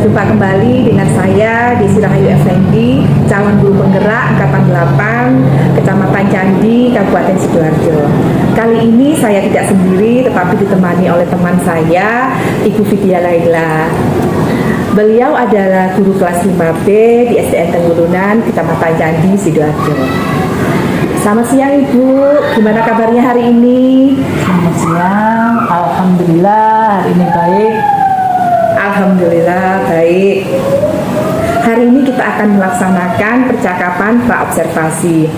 Berjumpa kembali dengan saya Desi Rahayu Effendi, calon guru penggerak Angkatan 8, Kecamatan Candi, Kabupaten Sidoarjo. Kali ini saya tidak sendiri, tetapi ditemani oleh teman saya, Ibu Vidya Laila. Beliau adalah guru kelas 5B di SDN Tenggulunan, Kecamatan Candi, Sidoarjo. Selamat siang Ibu, gimana kabarnya hari ini? Selamat siang, alhamdulillah hari ini baik. Alhamdulillah baik. Hari ini kita akan melaksanakan percakapan pra-observasi.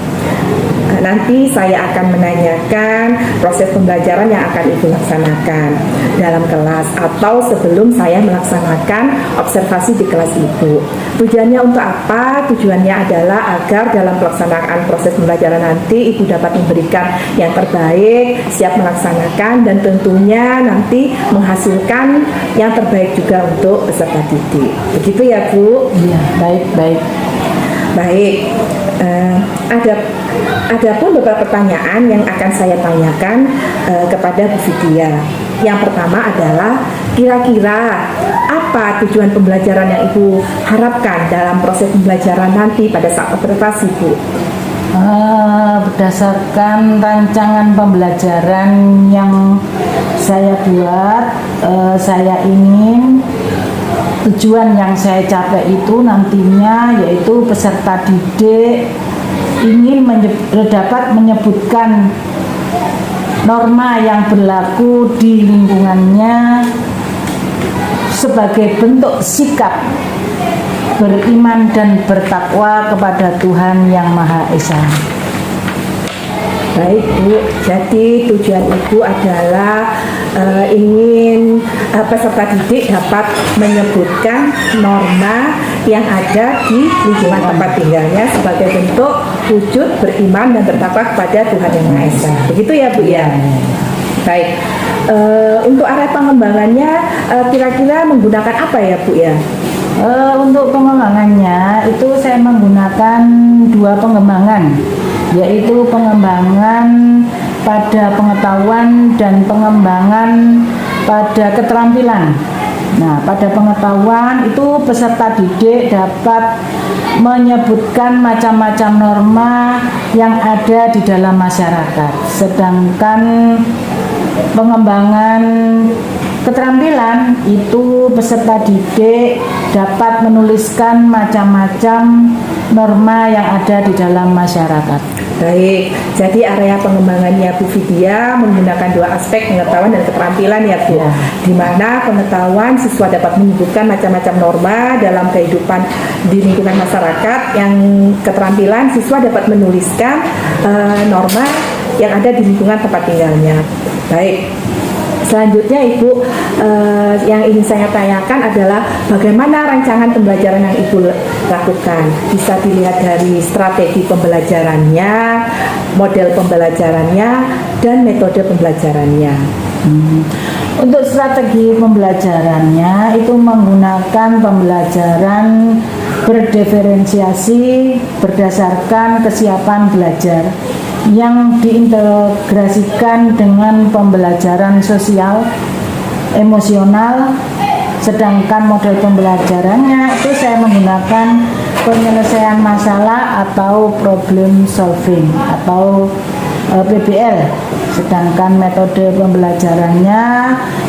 Nanti saya akan menanyakan proses pembelajaran yang akan Ibu laksanakan dalam kelas atau sebelum saya melaksanakan observasi di kelas Ibu. Tujuannya untuk apa? Tujuannya adalah agar dalam pelaksanaan proses pembelajaran nanti Ibu dapat memberikan yang terbaik, siap melaksanakan, dan tentunya nanti menghasilkan yang terbaik juga untuk peserta didik. Begitu ya Bu? Iya, baik. Baik. Ada pun beberapa pertanyaan yang akan saya tanyakan kepada Bu Vidya. Yang pertama adalah kira-kira apa tujuan pembelajaran yang Ibu harapkan dalam proses pembelajaran nanti pada saat observasi, Bu? Berdasarkan rancangan pembelajaran yang saya buat, saya ingin tujuan yang saya capai itu nantinya yaitu peserta didik ingin dapat menyebutkan norma yang berlaku di lingkungannya sebagai bentuk sikap beriman dan bertakwa kepada Tuhan Yang Maha Esa. Baik Bu, jadi tujuan Ibu adalah ingin peserta didik dapat menyebutkan norma yang ada di lingkungan tempat tinggalnya sebagai bentuk wujud beriman dan bertakwa kepada Tuhan Yang Maha Esa. Begitu ya Bu ya? Baik. Untuk area pengembangannya kira-kira menggunakan apa ya Bu ya? Untuk pengembangannya itu saya menggunakan 2 pengembangan, yaitu pengembangan pada pengetahuan dan pengembangan pada keterampilan. Nah, pada pengetahuan itu peserta didik dapat menyebutkan macam-macam norma yang ada di dalam masyarakat. Sedangkan pengembangan keterampilan itu peserta didik dapat menuliskan macam-macam norma yang ada di dalam masyarakat. Baik, jadi area pengembangannya Bu Vidya menggunakan 2 aspek, pengetahuan dan keterampilan ya Bu. Ya. Di mana pengetahuan siswa dapat menyebutkan macam-macam norma dalam kehidupan di lingkungan masyarakat, yang keterampilan siswa dapat menuliskan norma yang ada di lingkungan tempat tinggalnya. Baik. Selanjutnya Ibu, yang ingin saya tanyakan adalah bagaimana rancangan pembelajaran yang Ibu lakukan. Bisa dilihat dari strategi pembelajarannya, model pembelajarannya, dan metode pembelajarannya. Untuk strategi pembelajarannya itu menggunakan pembelajaran berdiferensiasi berdasarkan kesiapan belajar yang diintegrasikan dengan pembelajaran sosial, emosional. Sedangkan model pembelajarannya itu saya menggunakan penyelesaian masalah atau problem solving atau PBL. Sedangkan metode pembelajarannya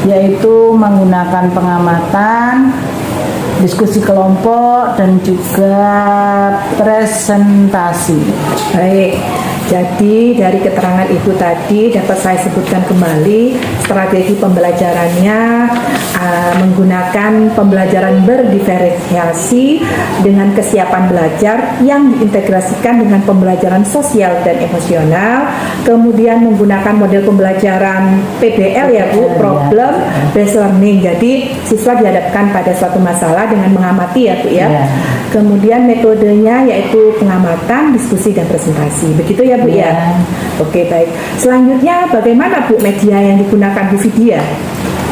yaitu menggunakan pengamatan, diskusi kelompok, dan juga presentasi. Baik. Jadi dari keterangan Ibu tadi dapat saya sebutkan kembali strategi pembelajarannya menggunakan pembelajaran berdiferensiasi dengan kesiapan belajar yang diintegrasikan dengan pembelajaran sosial dan emosional, kemudian menggunakan model pembelajaran PBL ya Bu, problem based learning. Jadi siswa dihadapkan pada suatu masalah dengan mengamati ya Bu ya. Kemudian metodenya yaitu pengamatan, diskusi, dan presentasi. Begitu ya Bu ya? Oke, baik. Selanjutnya bagaimana Bu media yang digunakan Bu Vidya?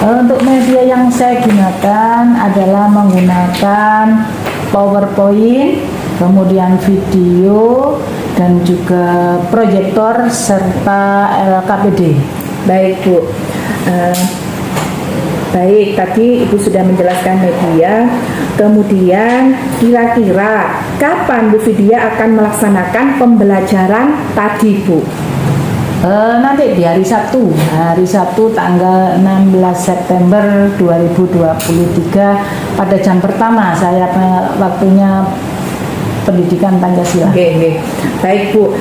Untuk media yang saya gunakan adalah menggunakan PowerPoint, kemudian video, dan juga proyektor serta LKPD. Baik Bu. Baik, tadi Ibu sudah menjelaskan media. Kemudian kira-kira kapan Bu Vidya akan melaksanakan pembelajaran tadi, Bu? Nanti di hari Sabtu tanggal 16 September 2023 pada jam pertama saya waktunya pendidikan Pancasila. Oke. Baik, Bu.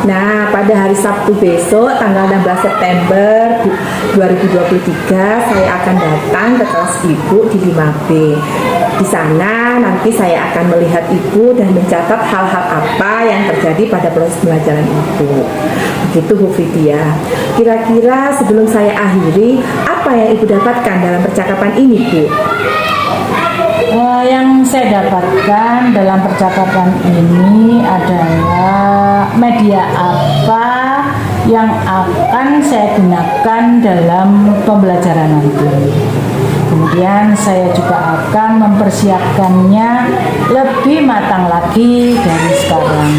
Nah, pada hari Sabtu besok tanggal 16 September 2023 saya akan datang ke kelas Ibu di 5B. Di sana nanti saya akan melihat Ibu dan mencatat hal-hal apa yang terjadi pada proses pembelajaran Ibu. Begitu Bu Vidya. Kira-kira sebelum saya akhiri, apa yang Ibu dapatkan dalam percakapan ini, Bu? Yang saya dapatkan dalam percakapan ini adalah media apa yang akan saya gunakan dalam pembelajaran nanti. Kemudian saya juga akan mempersiapkannya lebih matang lagi dari sekarang.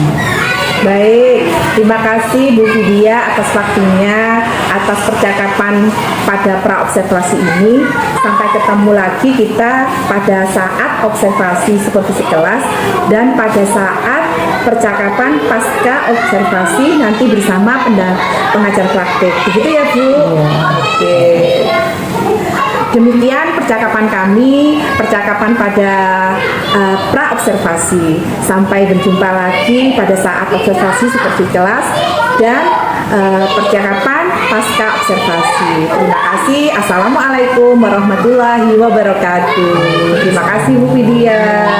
Baik, terima kasih Bu Vidya atas waktunya, atas percakapan pada praobservasi ini. Sampai ketemu lagi kita pada saat observasi supervisi kelas dan pada saat percakapan pasca observasi nanti bersama pengajar praktik. Begitu ya, Bu? Oke. Demikian percakapan kami, percakapan pada pra-observasi. Sampai berjumpa lagi pada saat observasi seperti kelas dan percakapan pasca observasi. Terima kasih. Assalamualaikum warahmatullahi wabarakatuh. Terima kasih Bu Vidya.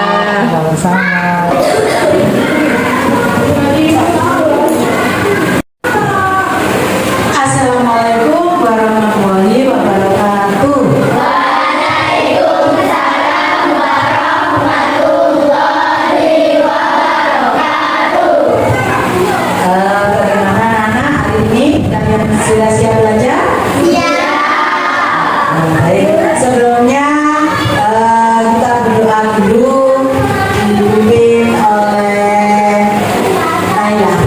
Sama-sama. Assalamualaikum warahmatullahi wabarakatuh. Bagaimana anak hari ini? Kalian sudah siap belajar? Iya. Baik. Sebelumnya kita berdoa dulu dipimpin oleh Ayah.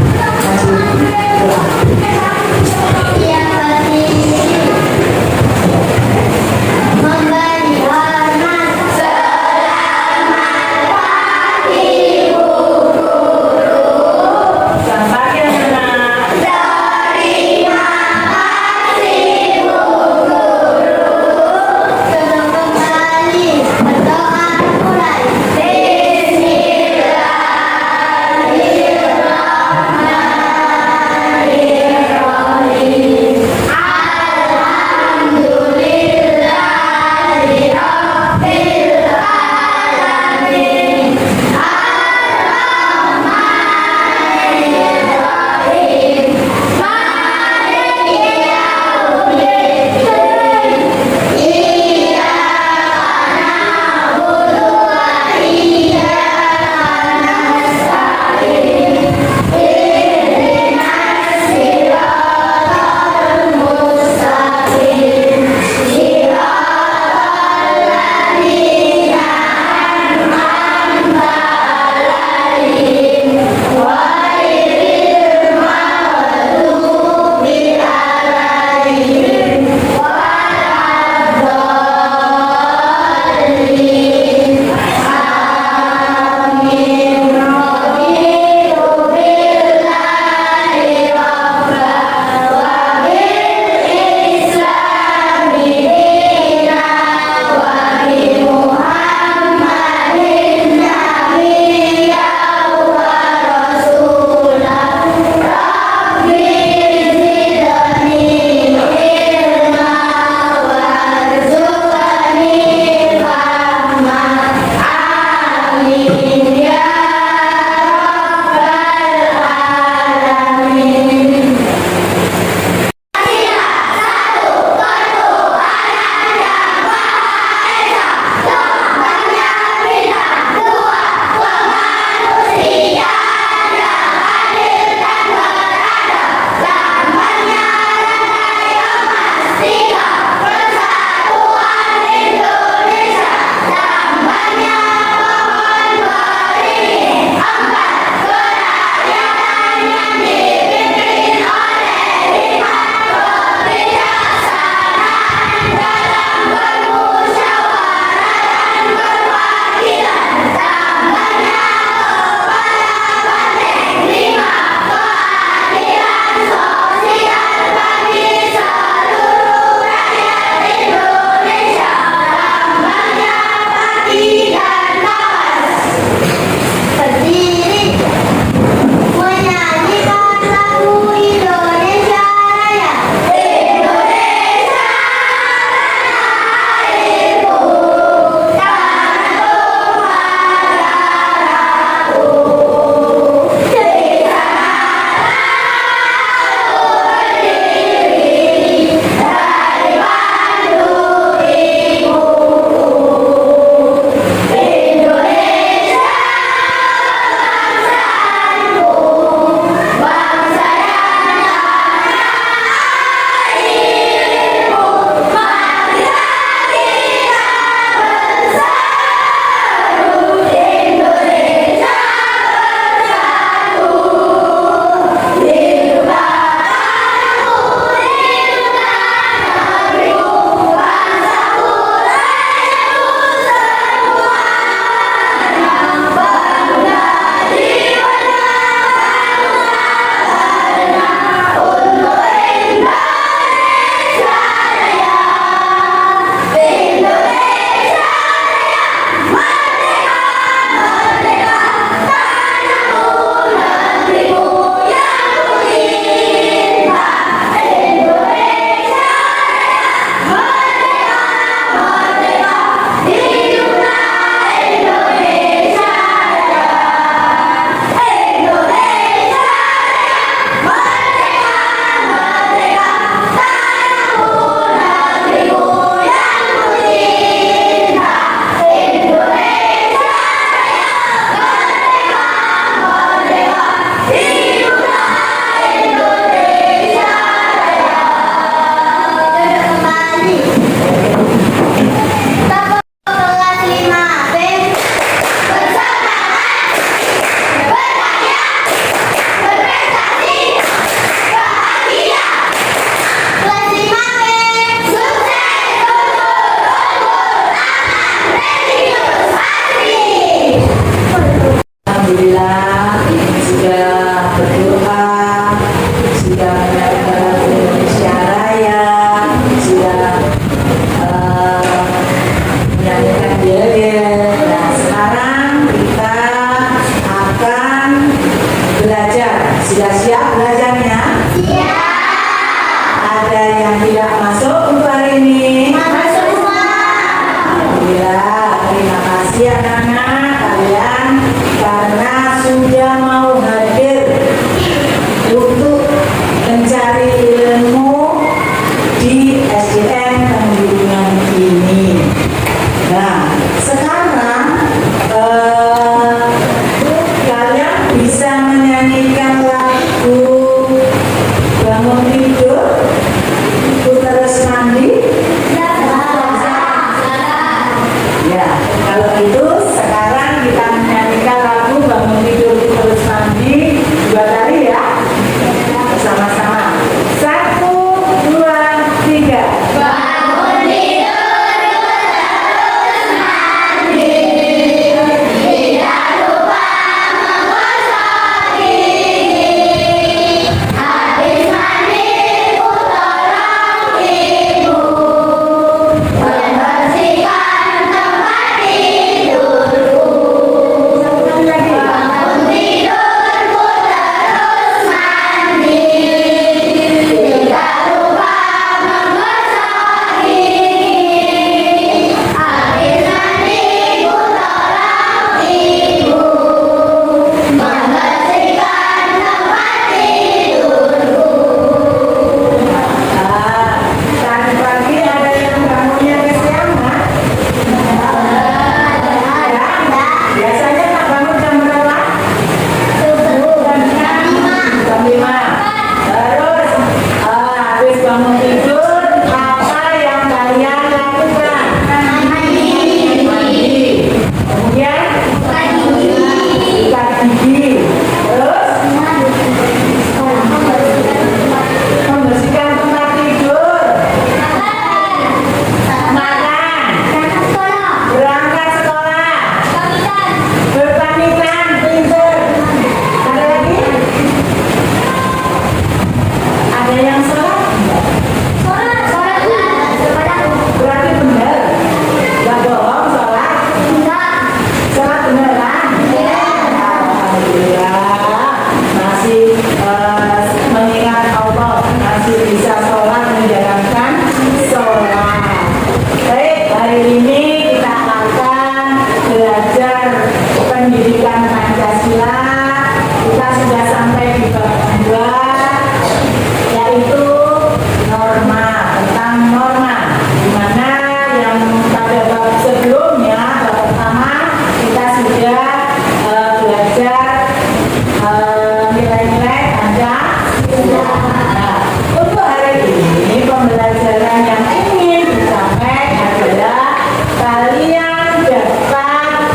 tujuan yang ingin dicapai adalah kalian dapat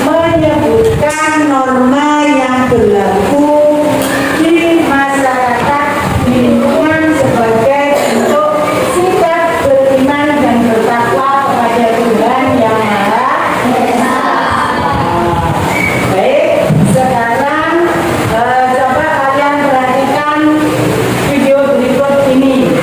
menyebutkan norma yang berlaku di masyarakat di lingkungan sebagai bentuk sikap beriman dan bertakwa kepada Tuhan yang Maha Esa. Baik, sekarang coba kalian perhatikan video berikut ini.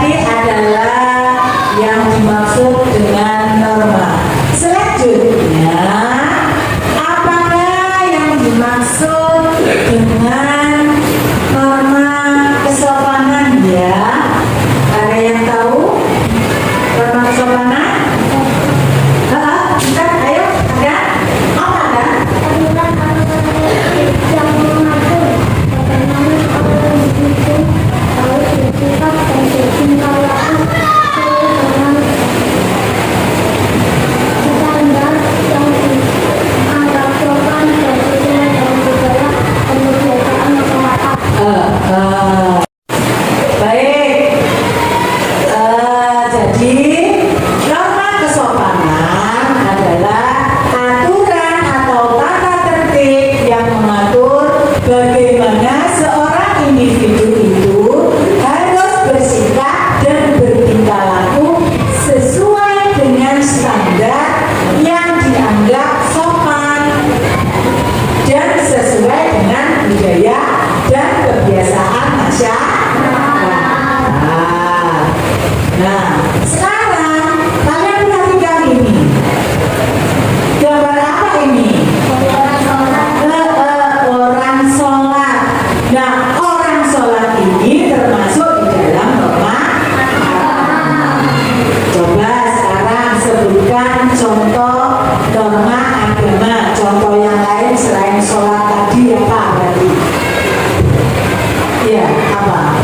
tadi adalah yang dimaksud dengan norma. Selanjutnya, apakah yang dimaksud dengan norma kesopanan ya? Ada yang tahu norma kesopanan? Kita ayo ada? Apa ada? Baik. Jadi norma kesopanan adalah aturan atau tata tertib yang mengatur bagaimana seorang individu itu harus bersikap dan bertingkah laku sesuai dengan standar yang dianggap sopan dan sesuai dengan budaya dan kebiasaan masyarakat. Nah, sekarang kalian perhatikan ini. Gambar apa ini? Orang sholat. Nah, orang sholat ini termasuk di dalam norma. Coba sekarang sebutkan contoh norma agama. Contoh yang lain selain sholat tadi apa berarti? Ya, apa?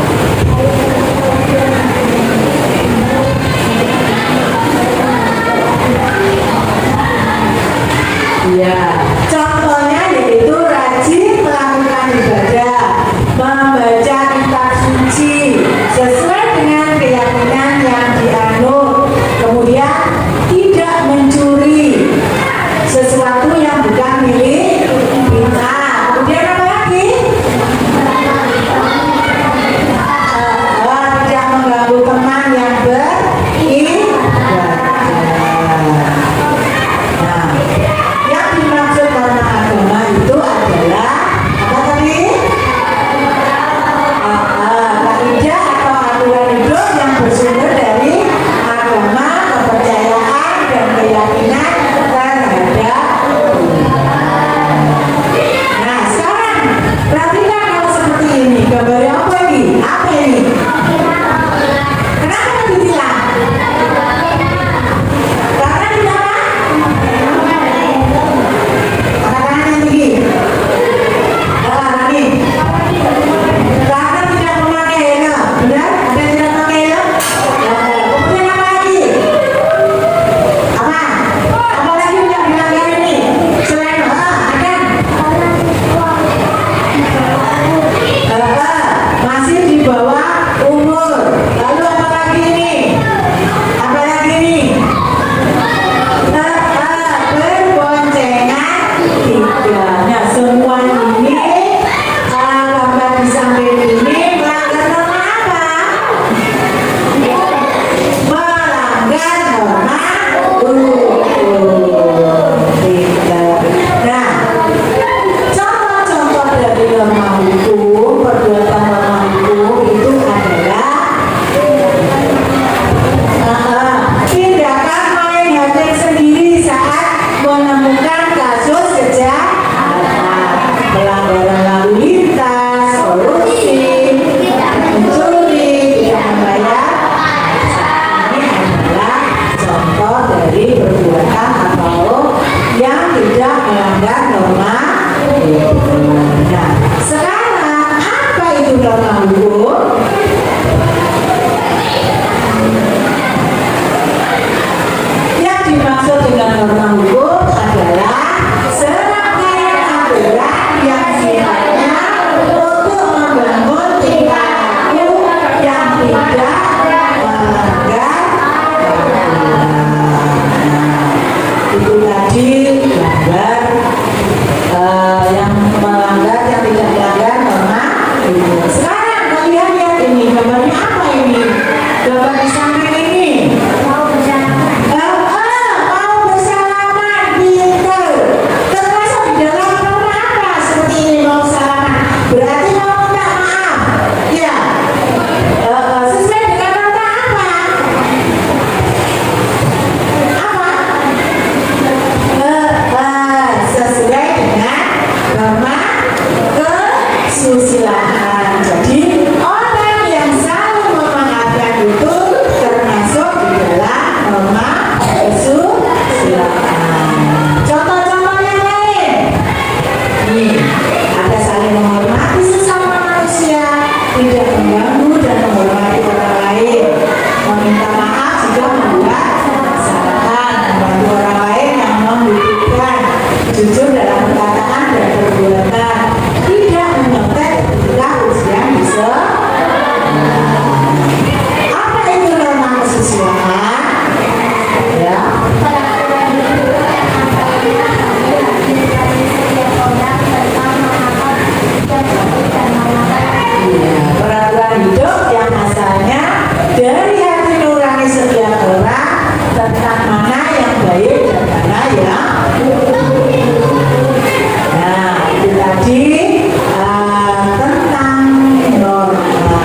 setiap orang tentang mana yang baik dan mana yang nah itu tadi tentang norma.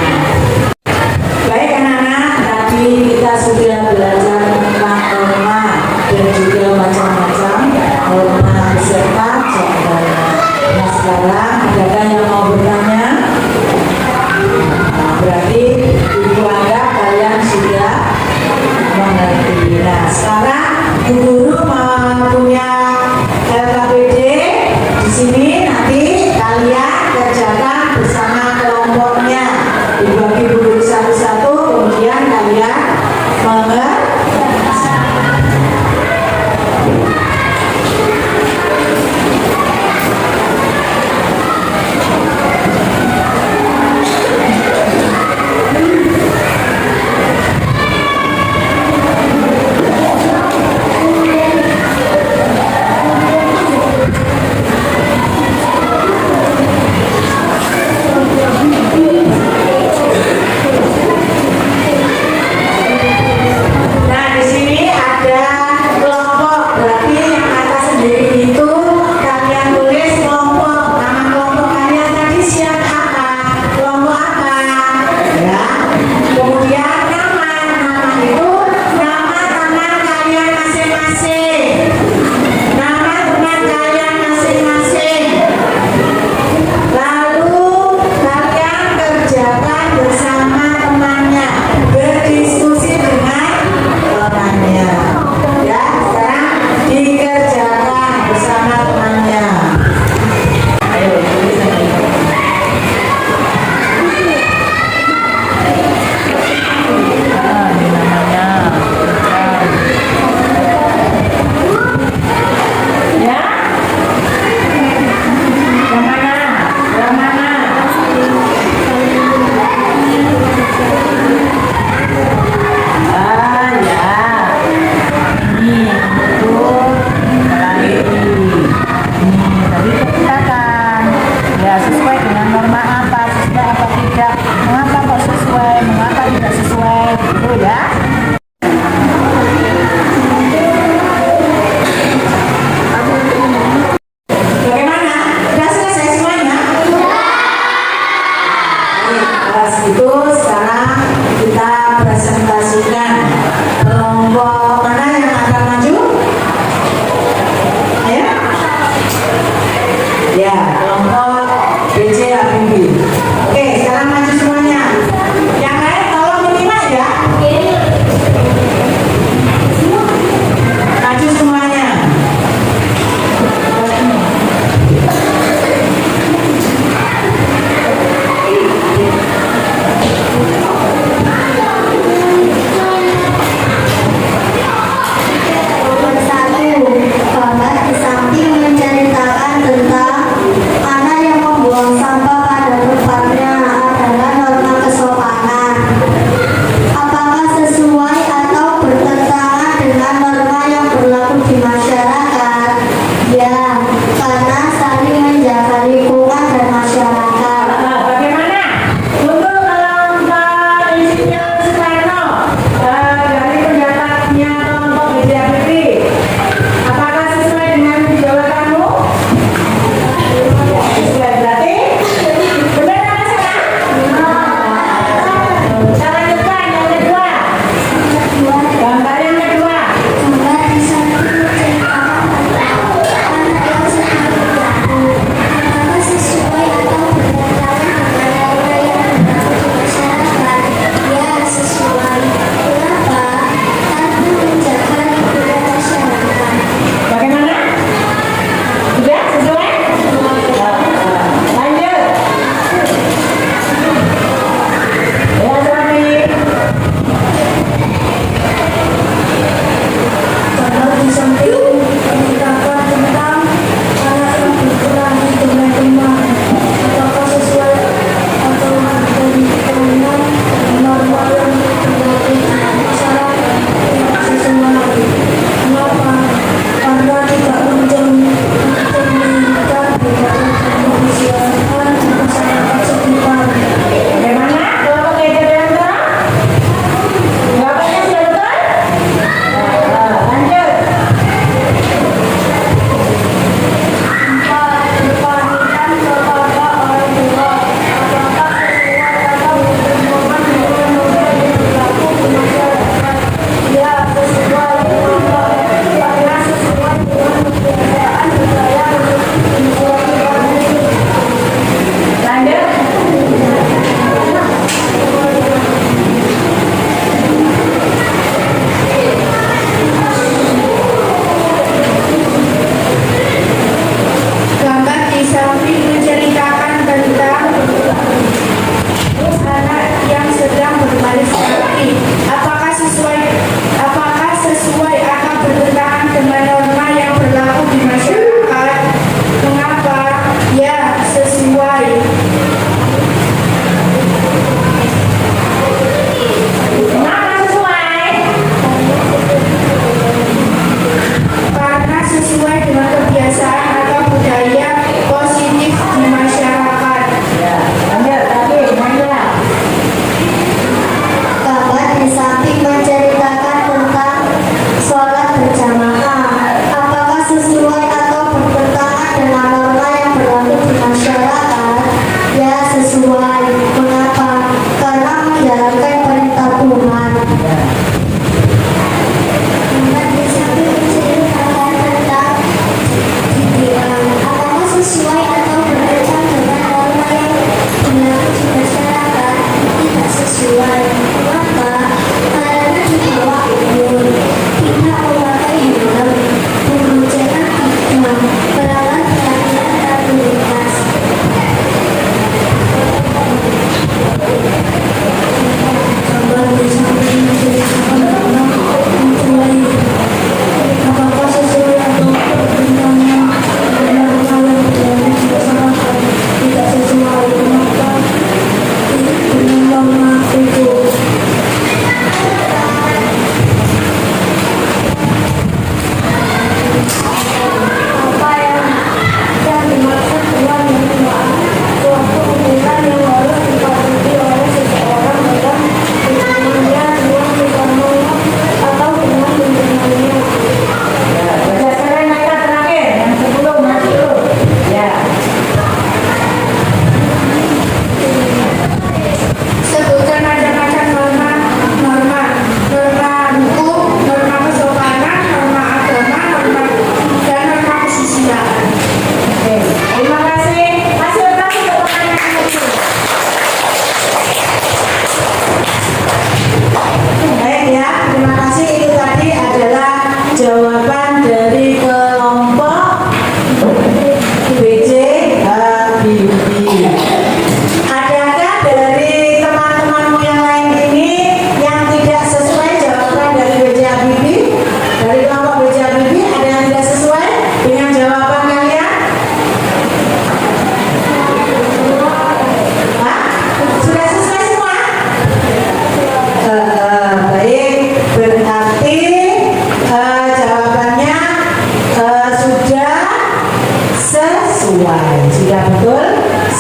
Baik anak-anak, tadi kita sudah belajar tentang norma dan juga macam-macam norma beserta contohnya. Nah sekarang adakah yang mau bertanya? Nah, berarti ibu anggap kalian sudah mengerti. Nah sekarang Bu Guru punya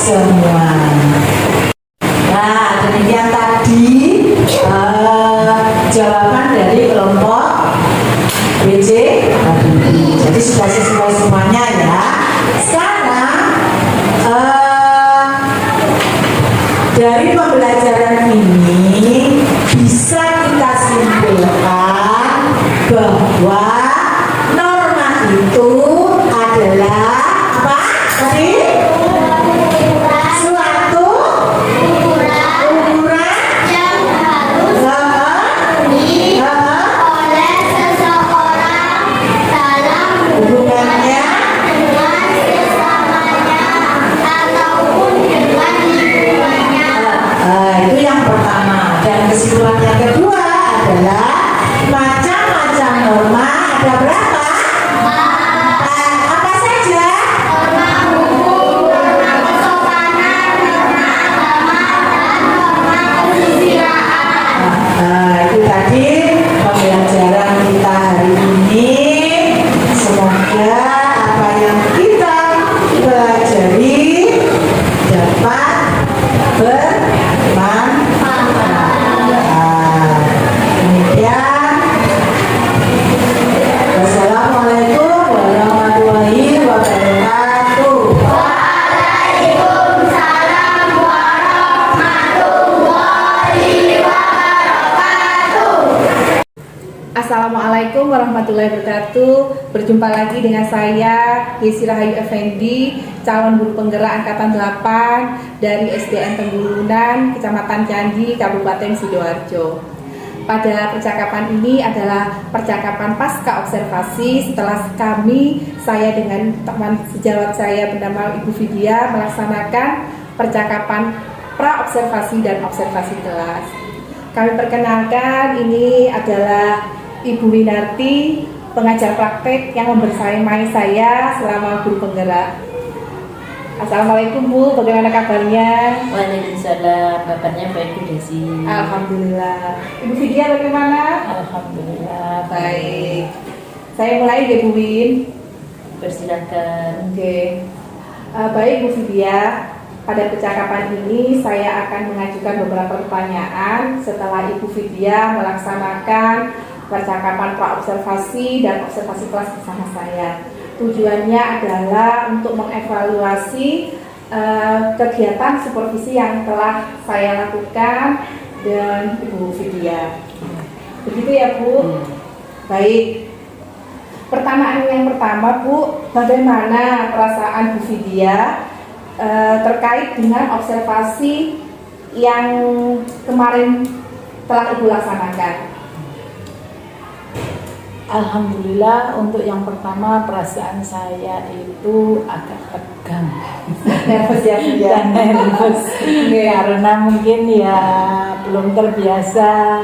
semua. Nah, demikian tadi jawaban dari kelompok BC. Jadi sudah sesuai semuanya ya. Sekarang dari pembelajaran ini bisa kita simpulkan bahwa norma itu adalah apa tadi? Suatu ukuran yang harus dipenuhi oleh seseorang dalam hubungannya dengan sesamanya ataupun dengan lingkungannya. Itu yang pertama. Dan kesimpulan yang kedua adalah macam-macam norma ada berapa? Apa saja? Norma hukum, norma kesopanan, norma agama, dan norma kesusilaan. Itu tadi pembelajaran kita hari ini. Semoga apa yang kita pelajari dapat bermanfaat. Demikian. Wassalamualaikum warahmatullahi wabarakatuh. Waalaikumsalam warahmatullahi wabarakatuh. Assalamualaikum warahmatullahi wabarakatuh. Berjumpa lagi dengan saya Yesi Rahayu Effendi, calon guru penggerak angkatan 8 dari SDN Tenggulunan, Kecamatan Candi, Kabupaten Sidoarjo. Pada percakapan ini adalah percakapan pasca observasi setelah saya dengan teman sejawat saya bernama Ibu Vidya melaksanakan percakapan pra-observasi dan observasi kelas. Kami perkenalkan, ini adalah Ibu Winarti, pengajar praktek yang membersamai saya selama guru penggerak. Assalamualaikum Bu, bagaimana kabarnya? Waalaikumsalam, kabarnya baik Bu Desi. Alhamdulillah. Ibu Vidya bagaimana? Alhamdulillah Baik. Saya mulai ya Bu Win. Persilakan. Oke. Baik Bu Vidya, pada percakapan ini saya akan mengajukan beberapa pertanyaan setelah Ibu Vidya melaksanakan percakapan pra-observasi dan observasi kelas bersama saya. Tujuannya adalah untuk mengevaluasi kegiatan supervisi yang telah saya lakukan dan Ibu Vidya. Begitu ya Bu? Baik. Pertanyaan yang pertama Bu, bagaimana perasaan Bu Vidya terkait dengan observasi yang kemarin telah Ibu laksanakan? Alhamdulillah, untuk yang pertama perasaan saya itu agak tegang Nervous ya Bu ya? dan nervous karena mungkin ya belum terbiasa.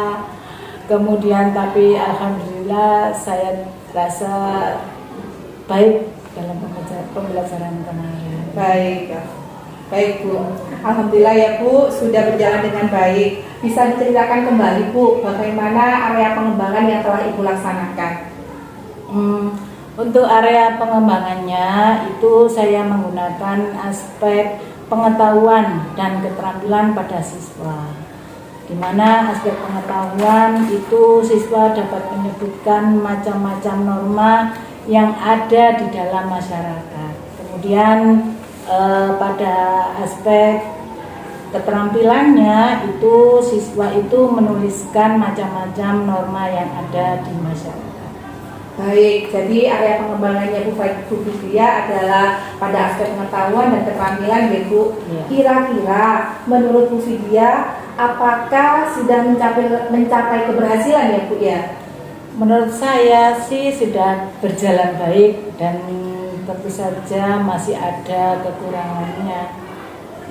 Kemudian tapi alhamdulillah saya rasa baik dalam pembelajaran kemarin. Baik, baik Bu. Alhamdulillah ya Bu, sudah berjalan dengan baik. Bisa diceritakan kembali Bu, bagaimana area pengembangan yang telah Ibu laksanakan? Untuk area pengembangannya itu saya menggunakan aspek pengetahuan dan keterampilan pada siswa. Di mana aspek pengetahuan itu siswa dapat menyebutkan macam-macam norma yang ada di dalam masyarakat. Kemudian pada aspek keterampilannya itu siswa itu menuliskan macam-macam norma yang ada di masyarakat. Baik, jadi area pengembangannya Bu Vidya adalah pada aspek pengetahuan dan keterampilan ya Bu. Ya. Kira-kira menurut Bu Vidya, apakah sudah mencapai keberhasilan ya Bu ya? Menurut saya sih sudah berjalan baik dan tentu saja masih ada kekurangannya.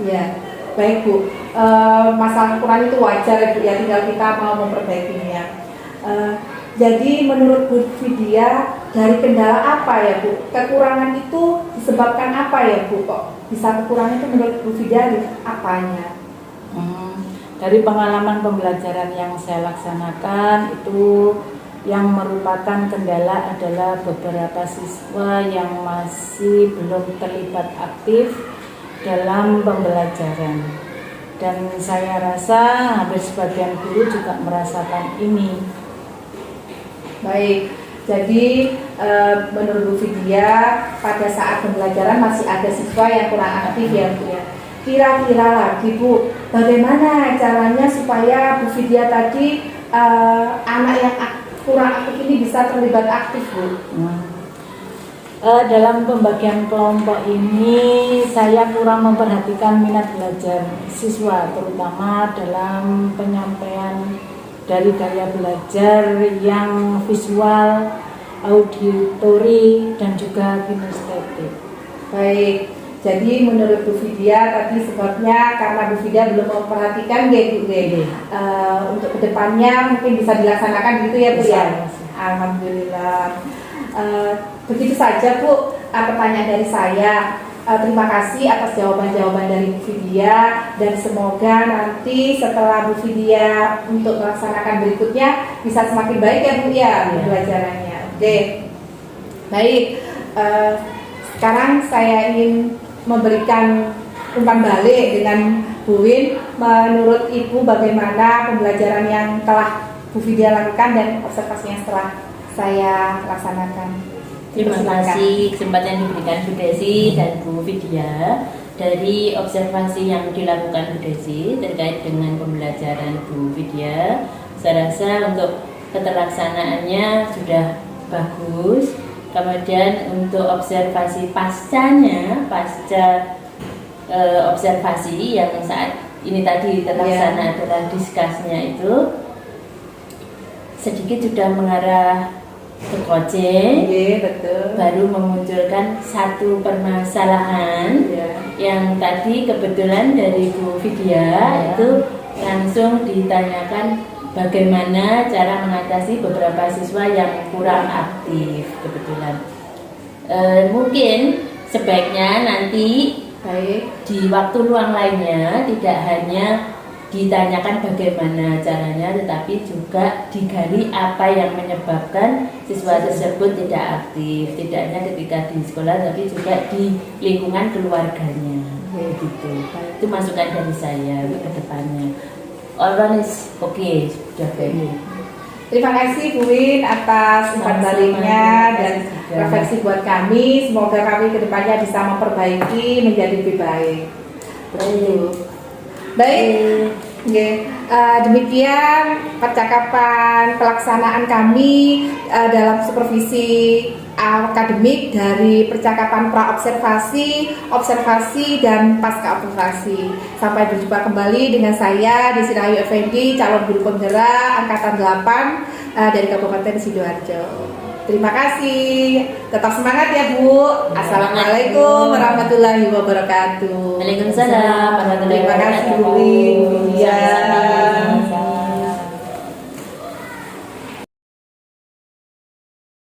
Ya, baik Bu. Masalah kekurangan itu wajar ya Bu ya, tinggal kita mau memperbaikinya. Jadi menurut Bu Vidya, dari kendala apa ya Bu? Kekurangan itu disebabkan apa ya Bu? Kok bisa kekurangan itu menurut Bu Vidya apanya? Dari pengalaman pembelajaran yang saya laksanakan itu yang merupakan kendala adalah beberapa siswa yang masih belum terlibat aktif dalam pembelajaran. Dan saya rasa hampir sebagian guru juga merasakan ini. Baik, jadi menurut Bu Vidya pada saat pembelajaran masih ada siswa yang kurang aktif ya Bu ya. Kira-kira lagi Bu, bagaimana caranya supaya Bu Vidya tadi anak yang kurang aktif ini bisa terlibat aktif Bu? Dalam pembagian kelompok ini saya kurang memperhatikan minat belajar siswa, terutama dalam penyampaian dari gaya belajar yang visual, auditori, dan juga kinestetik. Baik, jadi menurut Bu Vidya tadi sebabnya karena Bu Vidya belum memperhatikan gitu untuk kedepannya mungkin bisa dilaksanakan gitu ya Bu ya. Alhamdulillah. Begitu saja Bu pertanyaan dari saya. Terima kasih atas jawaban-jawaban dari Bu Vidya dan semoga nanti setelah Bu Vidya untuk melaksanakan berikutnya bisa semakin baik ya Bu ya pembelajarannya. Oke. Baik. Sekarang saya ingin memberikan umpan balik dengan Bu Win. Menurut Ibu bagaimana pembelajaran yang telah Bu Vidya lakukan dan observasi yang setelah saya laksanakan? Terima kasih kesempatan yang diberikan Bu Desi dan Bu Vidya. Dari observasi yang dilakukan Bu Desi terkait dengan pembelajaran Bu Vidya, saya rasa untuk keterlaksanaannya sudah bagus. Kemudian untuk observasi pasca observasi yang saat ini tadi terlaksana adalah diskusnya itu sedikit sudah mengarah ke coaching, betul. baru memunculkan satu permasalahan yang tadi kebetulan dari Bu Vidya itu langsung ditanyakan bagaimana cara mengatasi beberapa siswa yang kurang aktif kebetulan. Mungkin sebaiknya nanti di waktu luang lainnya tidak hanya ditanyakan bagaimana caranya, tetapi juga digali apa yang menyebabkan siswa tersebut tidak aktif, tidak hanya ketika di sekolah tapi juga di lingkungan keluarganya. Begitu. Itu masukan dari saya ke depannya. All is okay, sudah baik. Terima kasih Bu Win atas umpan baliknya dan refleksi buat kami. Semoga kami kedepannya bisa memperbaiki menjadi lebih baik. Baik. Demikian percakapan pelaksanaan kami dalam supervisi akademik dari percakapan pra-observasi, observasi, dan pasca observasi. Sampai berjumpa kembali dengan saya Desi Rahayu Effendi, calon guru penggerak angkatan 8 dari Kabupaten Sidoarjo. Terima kasih. Tetap semangat ya Bu. Assalamualaikum warahmatullahi wabarakatuh. Waalaikumsalam warahmatullahi Terima kasih Bu wabarakatuh. Win.